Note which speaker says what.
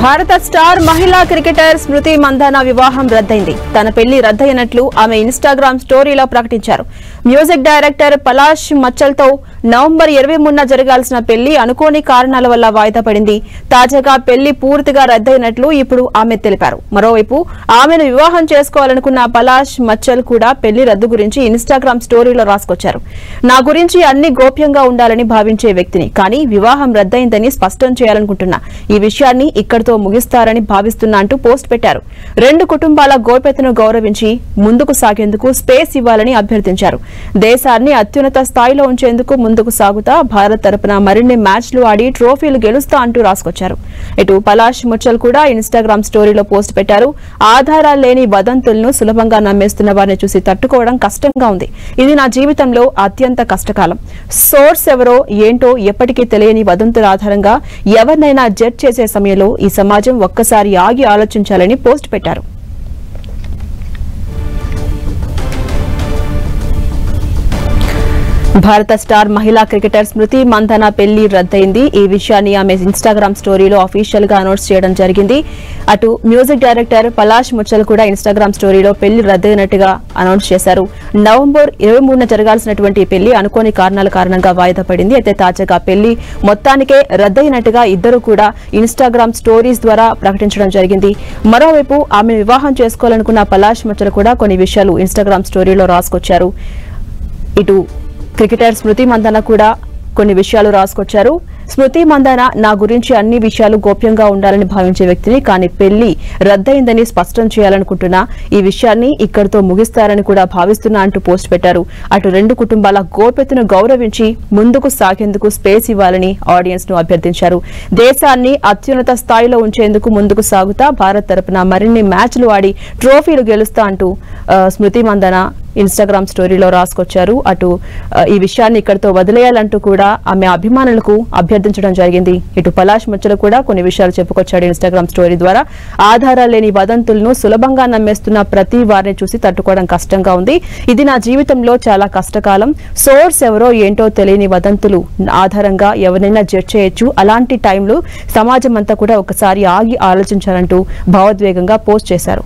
Speaker 1: భారత స్టార్ మహిళా క్రికెటర్ స్మృతి మందాన వివాహం రద్దయింది. తన పెళ్లి రద్దయినట్లు ఆమె ఇన్‌స్టాగ్రామ్ స్టోరీలో ప్రకటించారు. మ్యూజిక్ డైరెక్టర్ పలాష్ మచ్చల్తో నవంబర్ 23న జరగాల్సిన పెళ్లి అనుకోని కారణాల వల్ల వాయిదా పడింది. తాజాగా పెళ్లి పూర్తిగా రద్దయినట్లు ఇప్పుడు ఆమె తెలిపారు. మరోవైపు ఆమెను వివాహం చేసుకోవాలనుకున్న పలాష్ మచ్చల్ కూడా పెళ్లి రద్దు గురించి ఇన్‌స్టాగ్రామ్ స్టోరీలో రాసుకొచ్చారు. నా గురించి అన్ని గోప్యంగా ఉండాలని భావించే వ్యక్తిని, కానీ వివాహం రద్దయిందని స్పష్టం చేయాలనుకుంటున్నా. ఈ విషయాన్ని ఇక్కడితో ముగిస్తారని భావిస్తున్నా అంటూ పోస్ట్ పెట్టారు. రెండు కుటుంబాల గోప్యతను గౌరవించి ముందుకు సాగేందుకు స్పేస్ ఇవ్వాలని అభ్యర్థించారు. దేశాన్ని అత్యున్నత స్థాయిలో ఉంచేందుకు ముందుకు సాగుతా, భారత్ తరపున మరిన్ని మ్యాచ్లు ఆడి ట్రోఫీలు గెలుస్తా అంటూ రాసుకొచ్చారు. ఇటు పలాష్ ముచ్చల్ కూడా ఇన్‌స్టాగ్రామ్ స్టోరీలో పోస్ట్ పెట్టారు. ఆధారాలు లేని వదంతులను సులభంగా నమ్మేస్తున్న వారిని చూసి తట్టుకోవడం కష్టంగా ఉంది. ఇది నా జీవితంలో అత్యంత కష్టకాలం. సోర్స్ ఎవరో ఏంటో ఎప్పటికీ తెలియని వదంతుల ఆధారంగా ఎవరినైనా జడ్జ్ చేసే సమయంలో ఈ సమాజం ఒక్కసారి ఆగి ఆలోచించాలని పోస్ట్ పెట్టారు. భారత స్టార్ మహిళా క్రికెటర్ స్మృతి మందాన పెళ్లి రద్దయింది. ఈ విషయాన్ని ఆమె ఇన్‌స్టాగ్రామ్ స్టోరీలో అఫీషియల్ గా అనౌన్స్ చేయడం జరిగింది. అటు మ్యూజిక్ డైరెక్టర్ పలాష్ ముచ్చల్ కూడా ఇన్‌స్టాగ్రామ్ స్టోరీలో పెళ్లి రద్దయినట్టుగా అనౌన్స్ చేశారు. నవంబర్ 23న జరగాల్సినటువంటి పెళ్లి అనుకోని కారణాల కారణంగా వాయిదా పడింది. అయితే తాజాగా పెళ్లి మొత్తానికే రద్దయినట్టుగా ఇద్దరు కూడా ఇన్‌స్టాగ్రామ్ స్టోరీస్ ద్వారా ప్రకటించడం జరిగింది. మరోవైపు ఆమె వివాహం చేసుకోవాలనుకున్న పలాష్ ముచ్చల్ కూడా కొన్ని విషయాలు ఇన్‌స్టాగ్రామ్ స్టోరీలో రాసుకొచ్చారు. ఇటు క్రికెటర్ స్మృతి మందాన కూడా కొన్ని విషయాలు రాసుకొచ్చారు. స్మృతి మందాన నా గురించి అన్ని విషయాలు గోప్యంగా ఉండాలని భావించే వ్యక్తిని, కానీ పెళ్లి రద్దయిందని స్పష్టం చేయాలనుకుంటున్నా. ఈ విషయాన్ని ఇక్కడితో ముగిస్తారని కూడా భావిస్తున్నా అంటూ పోస్ట్ పెట్టారు. అటు రెండు కుటుంబాల గోప్యతను గౌరవించి ముందుకు సాగేందుకు స్పేస్ ఇవ్వాలని ఆడియన్స్ ను అభ్యర్థించారు. దేశాన్ని అత్యున్నత స్థాయిలో ఉంచేందుకు ముందుకు సాగుతా, భారత్ తరపున మరిన్ని మ్యాచ్లు ఆడి ట్రోఫీలు గెలుస్తా అంటూ స్మృతి మందాన ఇన్‌స్టాగ్రామ్ స్టోరీలో రాసుకొచ్చారు. అటు ఈ విషయాన్ని ఇక్కడితో వదిలేయాలంటూ కూడా ఆమె అభిమానులకు అభ్యర్థించడం జరిగింది. ఇటు పలాష్ ముచ్చలు కూడా కొన్ని విషయాలు చెప్పుకొచ్చాడు ఇన్‌స్టాగ్రామ్ స్టోరీ ద్వారా. ఆధారాలు లేని వదంతులను సులభంగా నమ్మేస్తున్న ప్రతి వారిని చూసి తట్టుకోవడం కష్టంగా ఉంది. ఇది నా జీవితంలో చాలా కష్టకాలం. సోర్స్ ఎవరో ఏంటో తెలియని వదంతులు ఆధారంగా ఎవరైనా జడ్జ్ చేయొచ్చు. అలాంటి టైంలో సమాజం అంతా కూడా ఒకసారి ఆగి ఆలోచించాలంటూ భావోద్వేగంగా పోస్ట్ చేశారు.